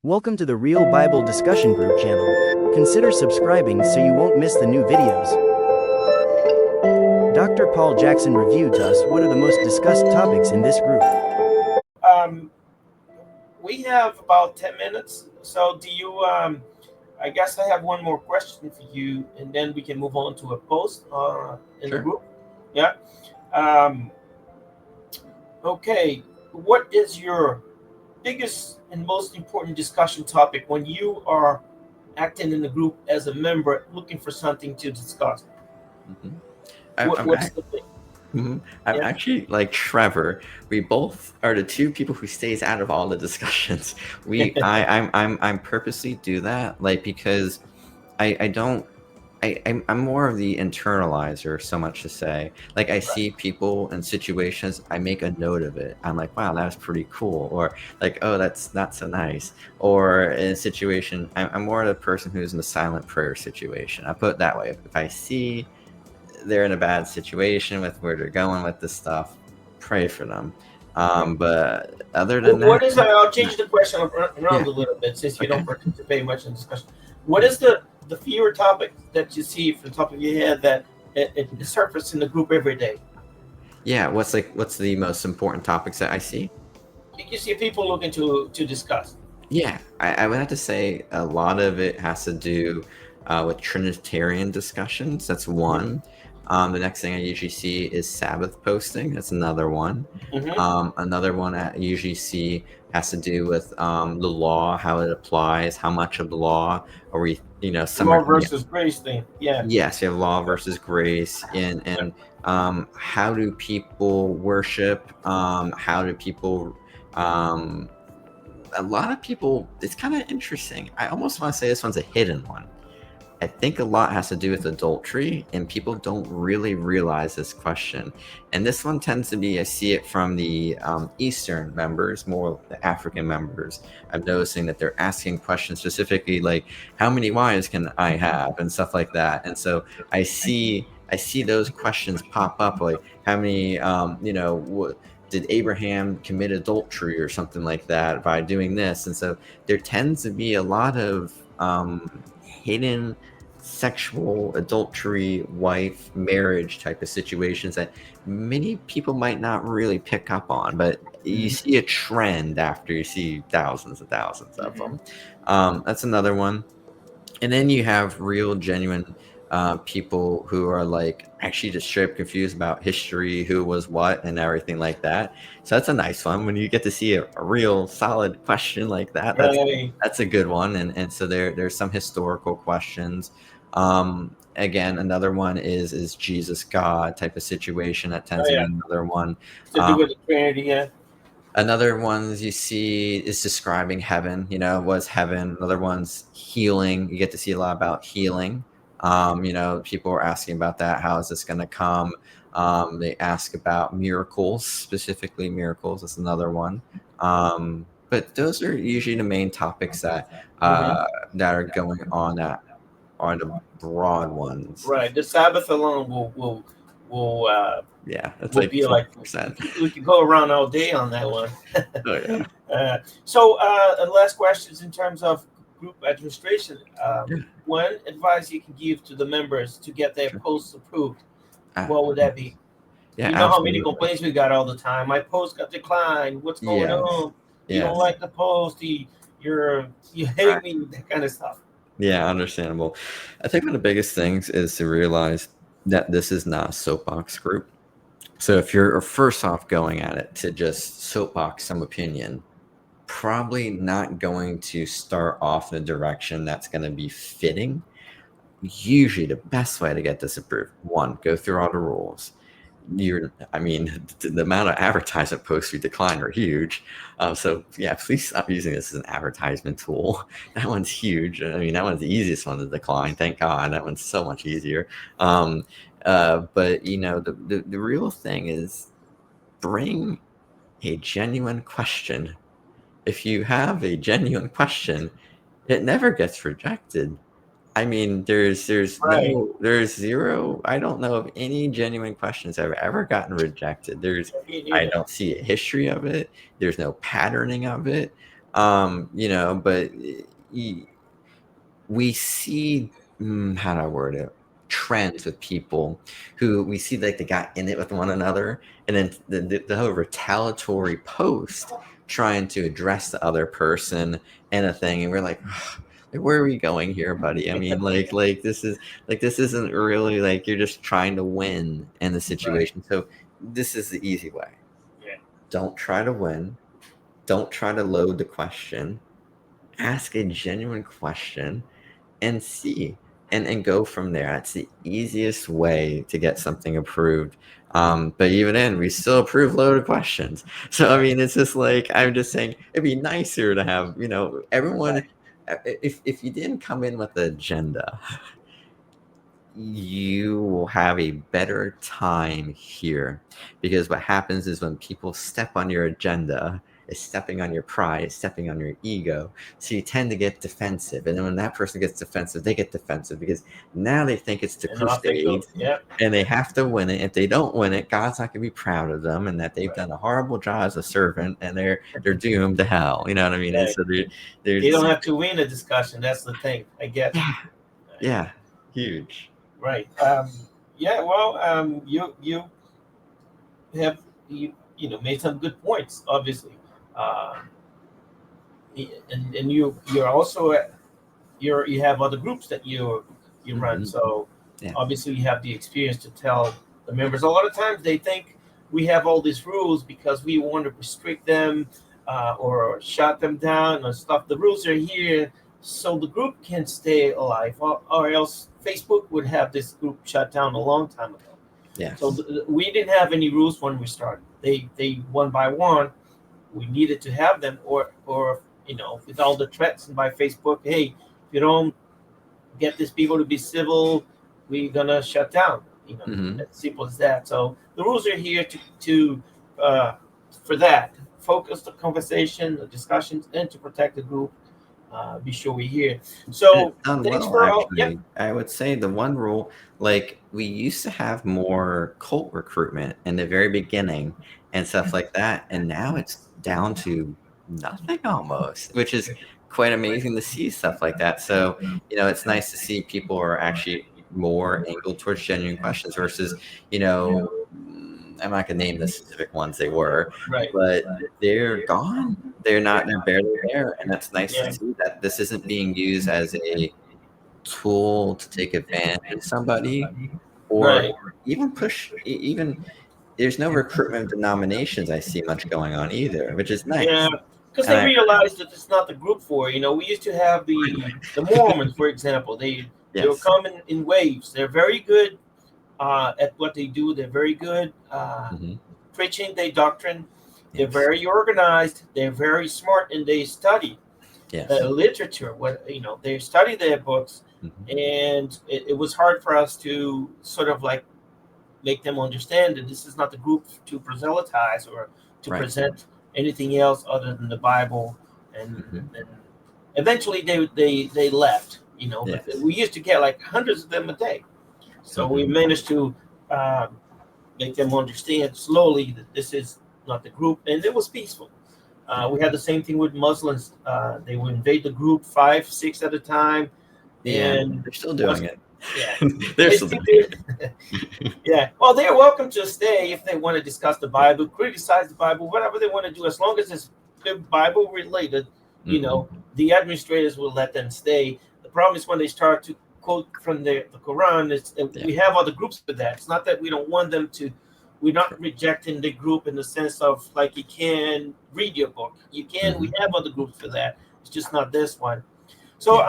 Welcome to the Real Bible Discussion Group channel. Consider subscribing so you won't miss the new videos. Dr. Paul Jackson reviewed to us what are the most discussed topics in this group. We have about 10 minutes. So do you, I guess I have one more question for you, and then we can move on to a post in the Sure. group. Yeah. Um, okay. What is your biggest and most important discussion topic when you are acting in the group as a member looking for something to discuss? Mhm. What's the thing? I'm Yeah. actually like Trevor. We both are the two people who stays out of all the discussions. I'm purposely do that, like, because I don't. I'm more of the internalizer, so much to say. Like, I see people and situations, I make a note of it. I'm like, wow, that's pretty cool. Or like, oh, that's not so nice. Or in a situation, I'm more the person who's in the silent prayer situation. I put it that way. If I see they're in a bad situation with where they're going with this stuff, pray for them. But other than that, What is, I'll change the question around yeah, a little bit since you okay. don't participate much in discussion. What is the fewer topic that you see from the top of your head that it surfaces in the group every day? Yeah, what's the most important topics that I see? You see people looking to discuss. Yeah, I would have to say a lot of it has to do with Trinitarian discussions. That's one. The next thing I usually see is Sabbath posting. That's another one. Mm-hmm. Another one I usually see has to do with the law, how it applies, how much of the law are we, some Law are, versus grace thing. Yeah. yes, you have law versus grace, and how do people worship? How do people a lot of people, it's kind of interesting. I almost want to say this one's a hidden one. I think a lot has to do with adultery, and people don't really realize this question. And this one tends to be, I see it from the Eastern members, more the African members. I'm noticing that they're asking questions specifically like, how many wives can I have, and stuff like that. And so I see those questions pop up, like how many, did Abraham commit adultery or something like that by doing this? And so there tends to be a lot of hidden sexual adultery, wife, marriage type of situations that many people might not really pick up on, but you see a trend after you see thousands and thousands of them. That's another one. And then you have real, genuine people who are like actually just straight up confused about history, who was what, and everything like that. So that's a nice one when you get to see a real solid question like that. Right. That's a good one. And so there's some historical questions. Again, another one is Jesus God type of situation. That tends Oh to yeah. be another one. To do with the Trinity. Yeah. Another ones you see is describing heaven, was heaven. Another one's healing. You get to see a lot about healing. People are asking about that. How is this going to come? They ask about miracles, specifically miracles. That's another one. But those are usually the main topics Mm-hmm. that are going on that are the broad ones. Right. The Sabbath alone will Yeah, that's will like be like 20%. we could go around all day on that one. Oh yeah. And last questions in terms of group administration. Yeah, One advice you can give to the members to get their sure. posts approved, Uh, what would that be? yeah, You know how many absolutely. complaints we got all the time. My post got declined. What's going Yes. on? You don't Yes. like the post. You hate me. That kind of stuff. Yeah, understandable. I think one of the biggest things is to realize that this is not a soapbox group. So if you're first off going at it to just soapbox some opinion, probably not going to start off in a direction that's going to be fitting. Usually the best way to get this approved, one, go through all the rules. The amount of advertisement posts we decline are huge. So yeah, please stop using this as an advertisement tool. That one's huge. I mean, that one's the easiest one to decline. Thank God, that one's so much easier. But the real thing is bring a genuine question. If you have a genuine question, it never gets rejected. I mean, Right. there's zero. I don't know of any genuine questions that have ever gotten rejected. Me I neither. don't see a history of it. There's no patterning of it. But we see, how do I word it? Trends with people who we see like they got in it with one another, and then the whole retaliatory post trying to address the other person and a thing, and we're like, like, where are we going here, buddy? I mean, this isn't really like you're just trying to win in the situation. So this is the easy way. Yeah. Don't try to win. Don't try to load the question. Ask a genuine question and see and go from there. That's the easiest way to get something approved. But even then, we still approve loaded questions. So I mean, it's just like I'm just saying it'd be nicer to have everyone. If you didn't come in with an agenda, you will have a better time here, because what happens is when people step on your agenda, is stepping on your pride, stepping on your ego. So you tend to get defensive, and then when that person gets defensive, they get defensive because now they think it's the And off they go. crusade, Yeah. and they have to win it. If they don't win it, God's not gonna be proud of them, and that they've done a horrible job as a servant, and they're doomed to hell. You know what I mean? And Right. so They there's don't have to win a discussion. That's the thing. I get. yeah, huge. Right. Yeah. Well, you have made some good points. Obviously, uh, and you're also you have other groups that you run. Mhm. So Yeah. obviously you have the experience to tell the members. A lot of times they think we have all these rules because we want to restrict them or shut them down or stuff. The rules are here so the group can stay alive, or else Facebook would have this group shut down a long time ago. Yes. So we didn't have any rules when we started. They one by one, we needed to have them, or with all the threats by Facebook, hey, if you don't get these people to be civil, we're gonna shut down. Mhm. As simple as that. So the rules are here to uh, for that, focus the conversation, the discussions, and to protect the group. Be sure we hear. And So it's done thanks well, for all. Yeah. actually. I would say the one rule, like we used to have more cult recruitment in the very beginning and stuff like that, and now it's down to nothing almost, which is quite amazing to see stuff like that. So, it's nice to see people are actually more angled towards genuine questions versus, I'm not gonna name the specific ones they were, Right. but they're gone. They're barely there, and that's nice to Yeah. see that this isn't being used as a tool to take advantage of somebody or Right. even push even there's no recruitment denominations I see much going on either, which is Yeah. nice. Because And they I realized that it's not the group for it. We used to have the Mormons, for example. They were yes. coming in waves. They're very good at what they do. They're very good Mhm. preaching their doctrine. They're Yes. very organized. They're very smart, and they study the Yes. literature. They study their books, Mhm. and it was hard for us to sort of like make them understand that this is not the group to proselytize or to Right. present anything else other than the Bible. And, Mhm. and eventually they left. But Yes. we used to get like hundreds of them a day. So we Mhm. managed to make them understand slowly that this is not the group, and it was peaceful. We had the same thing with Muslims. They would invade the group 5, 6 at a time, Yeah, and they're still was doing it. yeah, They're they still still doing do. it. Yeah. Well, they're welcome to stay if they want to discuss the Bible, criticize the Bible, whatever they want to do, as long as it's Bible related. Mhm. The administrators will let them stay. The problem is when they start to quote from the Quran. Yeah. We have other groups for that. It's not that we don't want them to. We're not rejecting the group in the sense of like you can read your book. You can. We Mhm. have other groups for that. It's just not this one. So Yeah.